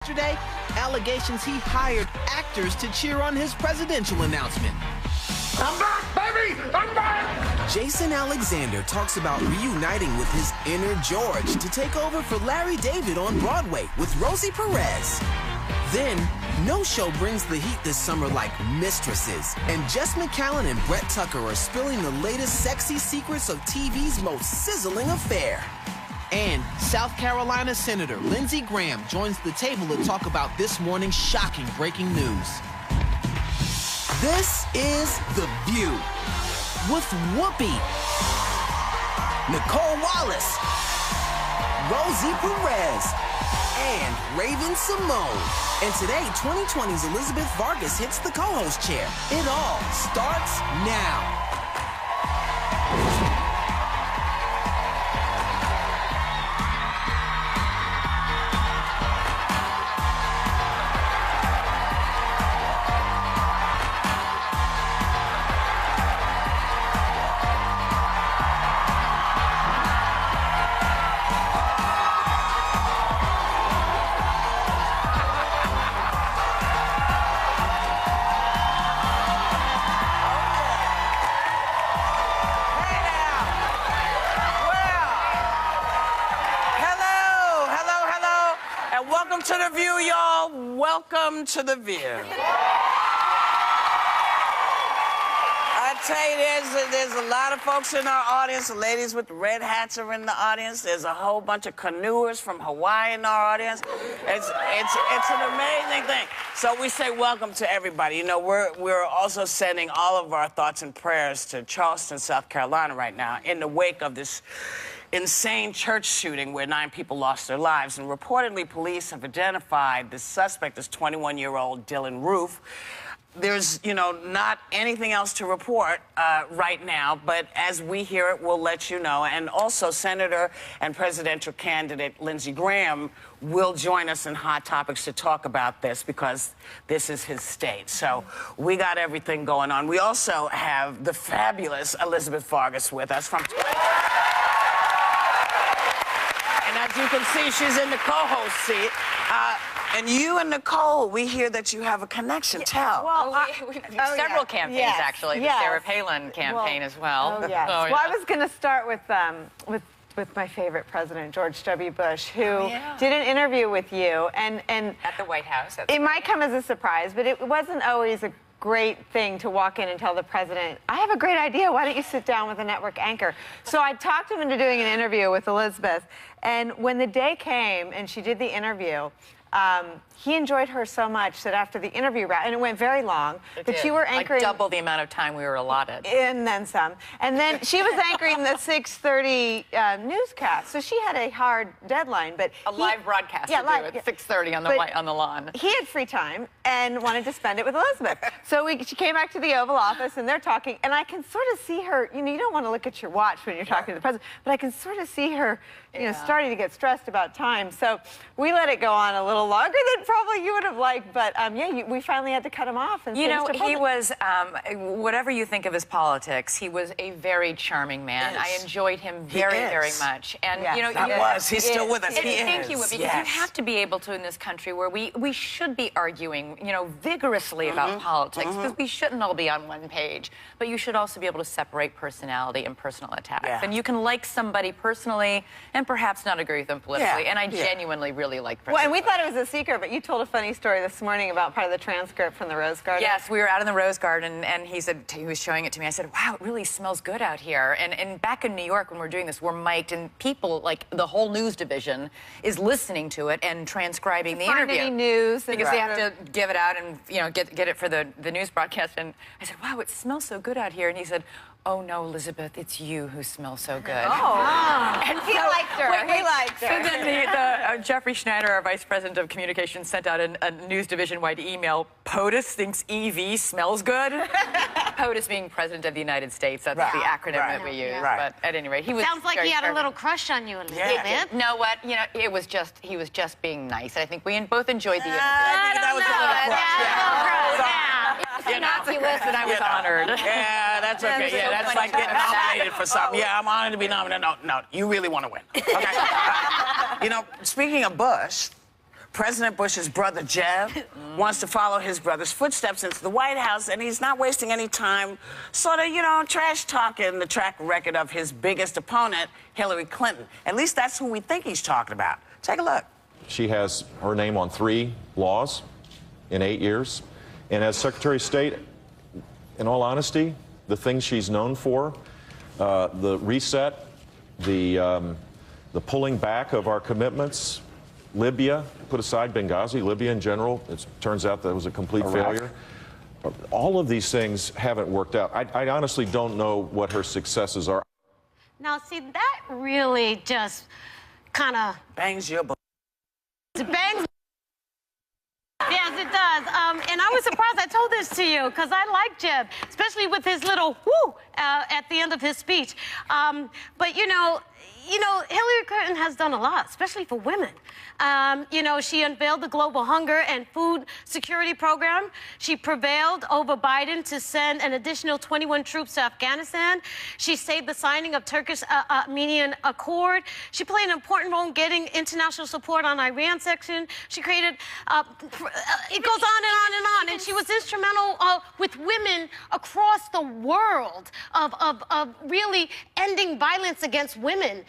Yesterday, allegations he hired actors to cheer on his presidential announcement. I'm back, baby! I'm back! Jason Alexander talks about reuniting with his inner George to take over for Larry David on Broadway with Rosie Perez. Then, no show brings the heat this summer like Mistresses. And Jess McCallan and Brett Tucker are spilling the latest sexy secrets of TV's most sizzling affair. And South Carolina Senator Lindsey Graham joins the table to talk about this morning's shocking breaking news. This is The View with Whoopi, Nicole Wallace, Rosie Perez, and Raven Simone. And today, 2020's Elizabeth Vargas hits the co-host chair. It all starts now. Welcome to The View, y'all. Welcome to The View. I tell you, there's a lot of folks in our audience. The ladies with the red hats are in the audience. There's a whole bunch of canoers from Hawaii in our audience. It's an amazing thing. So we say welcome to everybody. You know, we're also sending all of our thoughts and prayers to Charleston, South Carolina right now in the wake of this insane church shooting where 9 people lost their lives. And reportedly, police have identified the suspect as 21-year-old Dylan Roof. There's, you know, not anything else to report right now, but as we hear it, we'll let you know. And also, Senator and presidential candidate Lindsey Graham will join us in Hot Topics to talk about this because this is his state. So we got everything going on. We also have the fabulous Elizabeth Vargas with us from... As you can see, she's in the co-host seat. And you and Nicole, we hear that you have a connection. Tell. Well, several campaigns, actually. The Sarah Palin campaign as well. Oh, yes. Well, I was going to start with my favorite president, George W. Bush, who did an interview with you. And at the White House. It might come as a surprise, but it wasn't always a great thing to walk in and tell the president, I have a great idea, why don't you sit down with a network anchor? So I talked him into doing an interview with Elizabeth, and when the day came and she did the interview, he enjoyed her so much that after the interview, and it went very long, but you were anchoring... Like double the amount of time we were allotted. And then some. And then she was anchoring the 6:30 newscast, so she had a hard deadline, but... A live broadcast to do at 6:30 on the lawn. He had free time and wanted to spend it with Elizabeth. So she came back to the Oval Office, and they're talking, and I can sort of see her, you know, you don't want to look at your watch when you're talking to the president, but I can sort of see her, you know, starting to get stressed about time. So we let it go on a little longer than probably you would have liked, but we finally had to cut him off. And you know, he was, whatever you think of his politics, he was a very charming man. Yes. I enjoyed him very much. And you know, he's still with us. Thank you, because you have to be able to in this country where we should be arguing, you know, vigorously about politics, because we shouldn't all be on one page. But you should also be able to separate personality and personal attacks. Yeah. And you can like somebody personally and perhaps not agree with them politically. And I genuinely really like President Well, and we Bush. thought it was a secret, but you told a funny story this morning about part of the transcript from the Rose Garden. Yes, we were out in the Rose Garden, and he said, he was showing it to me. I said, wow, it really smells good out here. And back in New York, when we're doing this, we're mic'd, and people, like the whole news division, is listening to it and transcribing the interview. Any news. Because they have to give it out and, you know, get it for the news broadcast. And I said, wow, it smells so good out here. And he said, oh, no, Elizabeth, it's you who smells so good. Oh. And he liked her. He liked her. So then Jeffrey Schneider, our vice president of communications, sent out a news division-wide email. POTUS thinks EV smells good. POTUS being president of the United States. That's the acronym that we use. But at any rate, he was Sounds like he had a little crush on you, Elizabeth. You know what? You know, he was just being nice. I think we both enjoyed the interview. I think that was a little crush. Innocuous, and I was honored. Yeah, that's okay. Yeah, that's like getting nominated for something. Yeah, I'm honored to be nominated. No, you really want to win. Okay. You know, speaking of Bush, President Bush's brother, Jeb, wants to follow his brother's footsteps into the White House, and he's not wasting any time sort of, you know, trash-talking the track record of his biggest opponent, Hillary Clinton. At least that's who we think he's talking about. Take a look. She has her name on 3 laws in 8 years. And as Secretary of State, in all honesty, the things she's known for, the reset, the pulling back of our commitments, Libya, put aside Benghazi, Libya in general, it turns out that was a complete failure. All of these things haven't worked out. I honestly don't know what her successes are. Now, see, that really just kind of bangs your butt. It bangs. Yes, it does. And I was surprised I told this to you because I like Jeb, especially with his little whoo at the end of his speech. But you know, Hillary Clinton has done a lot, especially for women. You know, she unveiled the global hunger and food security program. She prevailed over Biden to send an additional 21 troops to Afghanistan. She saved the signing of Turkish-Armenian Accord. She played an important role in getting international support on Iran section. She created, it goes on and on and on. And she was instrumental with women across the world of really ending violence against women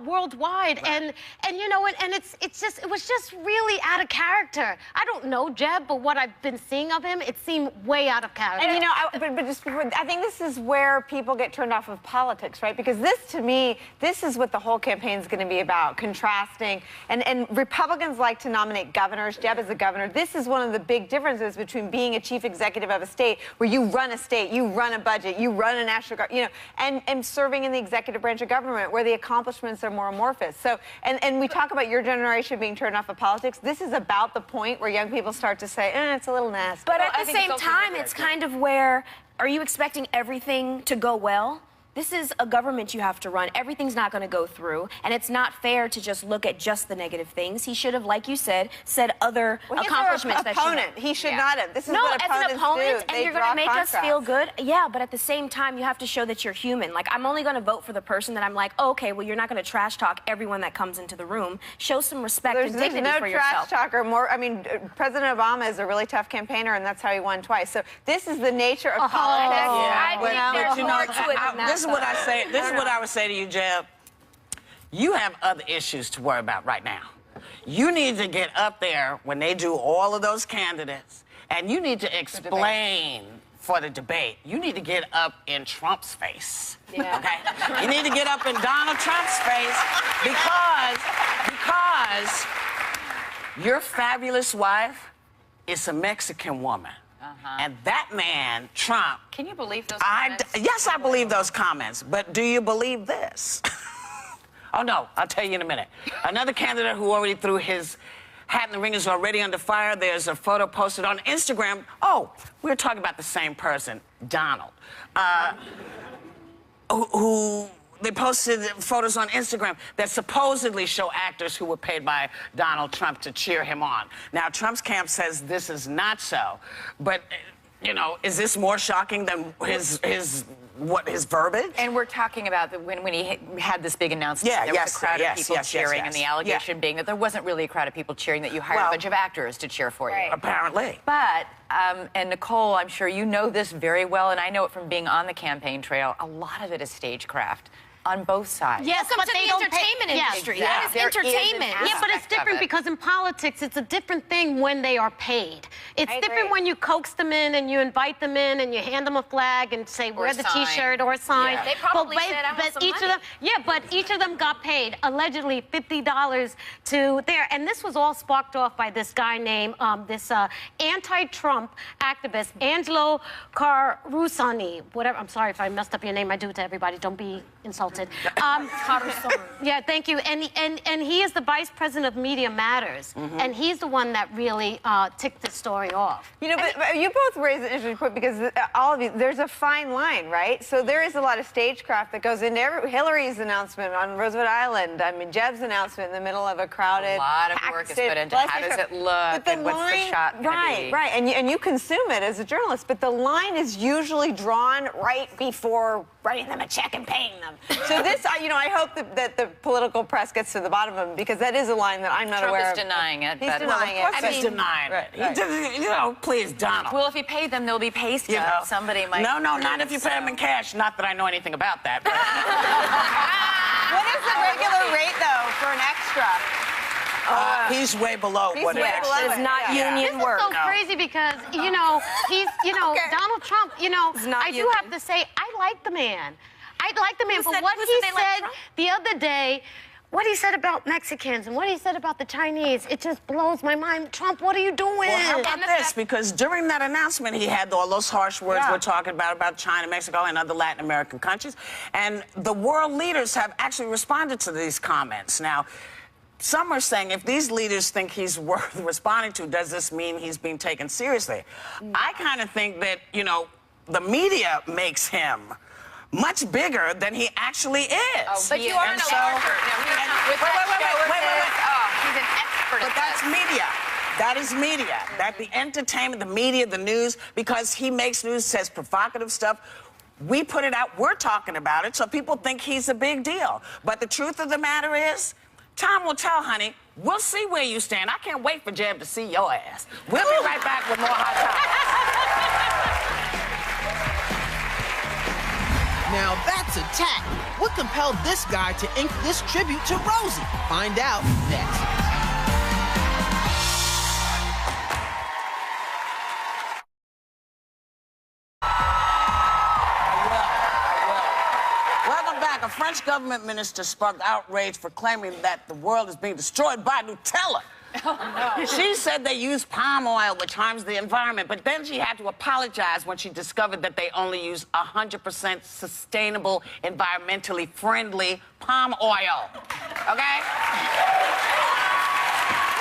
worldwide. Right. And you know, and it was just really out of character. I don't know Jeb, but what I've been seeing of him, it seemed way out of character. And you know, I think this is where people get turned off of politics, right? Because this, to me, this is what the whole campaign is going to be about, contrasting. And Republicans like to nominate governors. Jeb is a governor. This is one of the big differences between being a chief executive of a state, where you run a state, you run a budget, you run a national guard, you know, and serving in the executive branch of government, where the accomplishments are more amorphous. So, and we talk about your generation being turned off of politics. This is about the point where young people start to say, it's a little nasty. But at the same time, it's kind of where, are you expecting everything to go well? This is a government you have to run. Everything's not going to go through, and it's not fair to just look at just the negative things. He should have, like you said other accomplishments. He's our opponent. He should not have. This is no, what as an opponent, do. And you're going to make us feel good. Yeah, but at the same time, you have to show that you're human. Like, I'm only going to vote for the person that I'm like, oh, okay, well, you're not going to trash talk everyone that comes into the room. Show some respect and dignity for yourself. There's no trash talker more. I mean, President Obama is a really tough campaigner, and that's how he won twice. So this is the nature of politics. Yeah. But you know, this is what I say. This is what I would say to you, Jeb. You have other issues to worry about right now. You need to get up there when they do all of those candidates, and you need to explain for the debate. You need to get up in Trump's face. Yeah. Okay? You need to get up in Donald Trump's face because your fabulous wife is a Mexican woman. And that man, Trump... Can you believe those comments? Yes, I believe those comments. But do you believe this? Oh, no. I'll tell you in a minute. Another candidate who already threw his hat in the ring is already under fire. There's a photo posted on Instagram. Oh, we're talking about the same person, Donald, who... They posted photos on Instagram that supposedly show actors who were paid by Donald Trump to cheer him on. Now, Trump's camp says this is not so. But, you know, is this more shocking than his verbiage? And we're talking about when he had this big announcement, there was a crowd of people cheering, and the allegation being that there wasn't really a crowd of people cheering, that you hired a bunch of actors to cheer for you. Apparently. But, and Nicole, I'm sure you know this very well, and I know it from being on the campaign trail, a lot of it is stagecraft. On both sides. Yes, but they don't entertainment industry. That is entertainment. Yeah, but it's different because in politics, it's a different thing when they are paid. It's different when you coax them in and you invite them in and you hand them a flag and say, wear the T-shirt or a sign. Yeah. They probably said, I want some money. But each of them got paid, allegedly, $50 to there. And this was all sparked off by this guy named, this anti-Trump activist, Angelo Carusani. Whatever, I'm sorry if I messed up your name. I do it to everybody. Don't be insulted. Yeah, thank you. And he is the vice president of Media Matters, and he's the one that really ticked this story off. You know, but you both raise an interesting point because all of you, there's a fine line, right? So there is a lot of stagecraft that goes into Hillary's announcement on Roosevelt Island. I mean, Jeb's announcement in the middle of a crowded, a lot of work is put into how does it look and what's the shot going to be. Right, and you consume it as a journalist, but the line is usually drawn right before writing them a check and paying them. So this, you know, I hope that the political press gets to the bottom of it, because that is a line that I'm not Trump aware is of. denying it. He's but denying Of course it. he's denying it. You know, please, Donald. Well, if you pay them, there'll be pay stubs. You know, Somebody might. No, not if you pay them in cash. Not that I know anything about that. But... What is the regular rate, though, for an extra? He's way below what it way is. below It's not union work. This is so crazy because, you know, he's, you know, Donald Trump, you know, not I do union. have to say, I like the man. I like the man. But what who he said they like said Trump? the other day, what he said about Mexicans and what he said about the Chinese, it just blows my mind. Trump, what are you doing? Well, how about this? Because during that announcement, he had all those harsh words we're talking about China, Mexico, and other Latin American countries. And the world leaders have actually responded to these comments. Now, some are saying if these leaders think he's worth responding to, does this mean he's being taken seriously? I kind of think that, you know, the media makes him much bigger than he actually is. Oh, but you are an author. He's an expert. But that's media. That is media. That the entertainment, the media, the news, because he makes news, says provocative stuff. We put it out, we're talking about it, so people think he's a big deal. But the truth of the matter is, time will tell, honey. We'll see where you stand. I can't wait for Jeb to see your ass. We'll be right back with more Hot Topics. Now that's attack. What compelled this guy to ink this tribute to Rosie? Find out next. Welcome back. A French government minister sparked outrage for claiming that the world is being destroyed by Nutella. Oh, no. She said they use palm oil, which harms the environment, but then she had to apologize when she discovered that they only use 100% sustainable, environmentally friendly palm oil. Okay?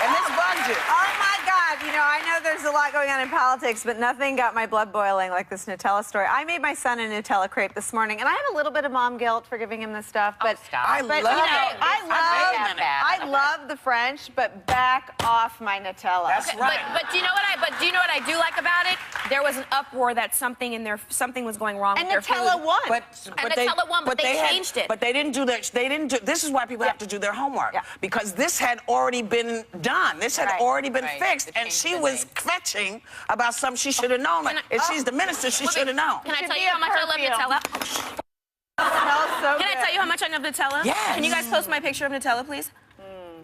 And this bugs you. Oh, my God. You know, I know there's a lot going on in politics, but nothing got my blood boiling like this Nutella story. I made my son a Nutella crepe this morning, and I have a little bit of mom guilt for giving him this stuff. But, I love the French, but back off my Nutella. That's right. But do you know what I do like about it? There was an uproar that something was going wrong with their Nutella food. won. Nutella won, but they changed it. But they didn't do that. They didn't do. This is why people have to do their homework, because this had already been done. This had already been fixed, and she was kvetching about something she should have known. If she's the minister, she should have known. Can I tell you how much I love Nutella? Can I tell you how much I love Nutella? Yes. Can you guys post my picture of Nutella, please?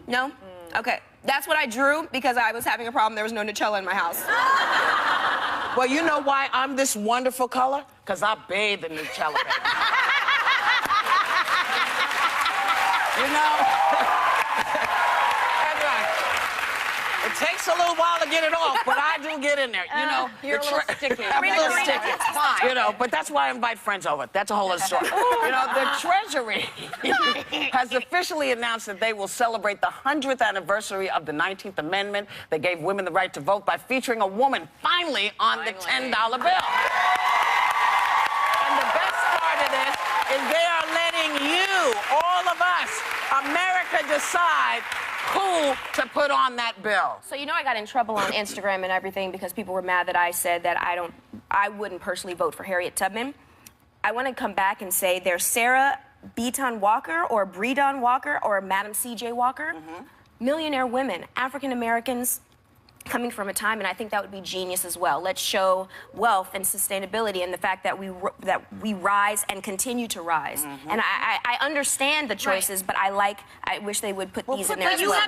No? Okay. That's what I drew because I was having a problem. There was no Nutella in my house. Well, you know why I'm this wonderful color? Because I bathe in Nutella. You know? It takes a little while to get it off, but I do get in there. You know, you're a little sticky. I'm a little sticky. It's fine. You know, but that's why I invite friends over. That's a whole other story. You know, the Treasury has officially announced that they will celebrate the 100th anniversary of the 19th Amendment that gave women the right to vote by featuring a woman finally on the $10 bill. And the best part of this is they are letting you, all of us, America, decide who to put on that bill. So you know I got in trouble on Instagram and everything because people were mad that I said that I wouldn't personally vote for Harriet Tubman. I want to come back and say there's Sarah Beaton Walker or Breedon Walker or Madam C.J. Walker. Millionaire women, African Americans, coming from a time, and I think that would be genius as well. Let's show wealth and sustainability and the fact that we rise and continue to rise. And I understand the choices, but I wish they would put these in there as well.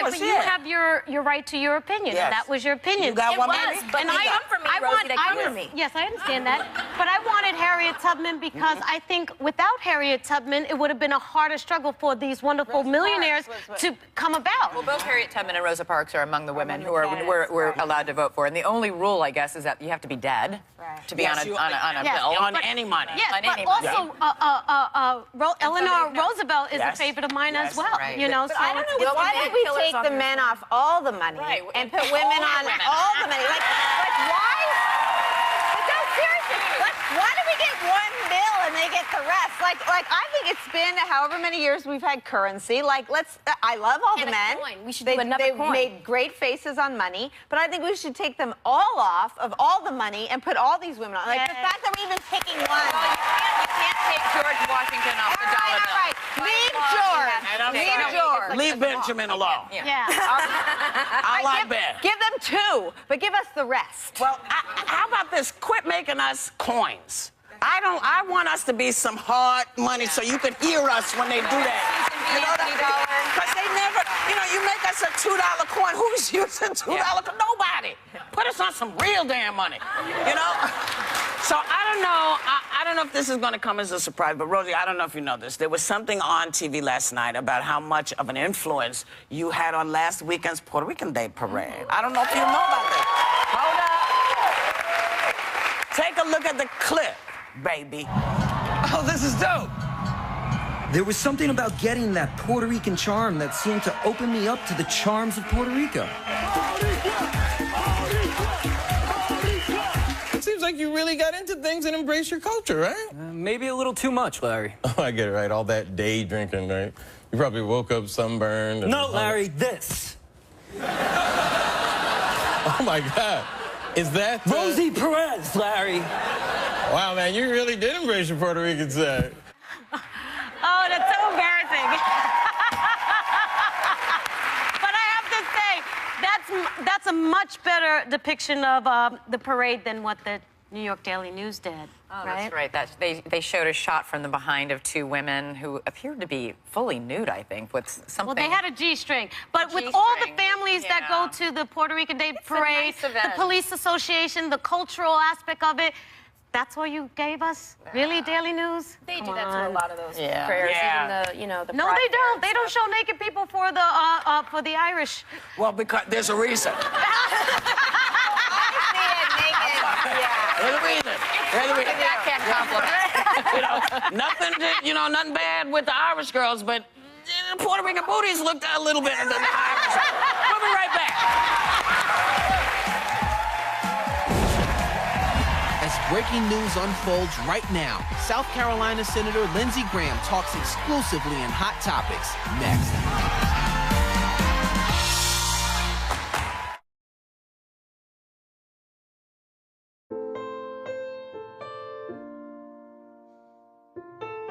But you have your right to your opinion, and that was your opinion. You got one, baby? But they come for me, Rosie, they come for me. Yes, I understand that. But I wanted Harriet Tubman because I think without Harriet Tubman, it would have been a harder struggle for these wonderful millionaires to come about. Well, both Harriet Tubman and Rosa Parks are among the women who we're allowed to vote for. And the the only rule, I guess, is that you have to be dead to be on a bill. On any money. Yes, on but any also money. Eleanor Roosevelt is a favorite of mine as well. Right. You know, but I don't know. Why did we take the men off all the money and put women on all the money? Like why? But no, seriously. Why do we get one bill and they get the rest? Like I think it's been however many years we've had currency. Like I love all the men. We should do another They've coin. made great faces on money, but I think we should take them all off of all the money and put all these women on. Like the fact that we're even picking one. You can't take George Washington off the dollar bill. All right. Leave George. And I'm Leave sorry. George. Leave Benjamin alone. Yeah. I like Ben. Give them 2, but give us the rest. Well, how about this? Quit making us coins. I want us to be some hard money so you can hear us when they do that. You know what I mean? Because they never, you make us a $2 coin. Who's using $2? Nobody. Put us on some real damn money. You know? So I don't know. I don't know if this is going to come as a surprise, but Rosie, I don't know if you know this. There was something on TV last night about how much of an influence you had on last weekend's Puerto Rican Day parade. I don't know if you know about that. Hold up. Take a look at the clip, baby. Oh, this is dope. There was something about getting that Puerto Rican charm that seemed to open me up to the charms of Puerto Rico. It seems like you really got into things and embraced your culture, right? Maybe a little too much, Larry. Oh, I get it, right? All that day drinking, right? You probably woke up sunburned. No, Larry, this. Oh, my God. Is that... Rosie Perez, Larry. Wow, man, you really did embrace your Puerto Rican side. Oh, that's so embarrassing. But I have to say, that's a much better depiction of the parade than what the New York Daily News did. Oh, that's right. They showed a shot from the behind of 2 women who appeared to be fully nude, I think, with something. Well, they had a G-string. But with all the families that go to the Puerto Rican Day Parade, the police association, the cultural aspect of it, that's all you gave us? Really, Daily News? They do that to a lot of those prayers. Yeah. Even the No, they don't. They don't show naked people for the Irish. Well, because there's a reason. I see it naked. Yeah. There's a reason. There's a reason. That can't compliment. Nothing bad with the Irish girls, but the Puerto Rican booties looked a little bit than the Irish. We'll be right back. As breaking news unfolds right now, South Carolina Senator Lindsey Graham talks exclusively in Hot Topics next.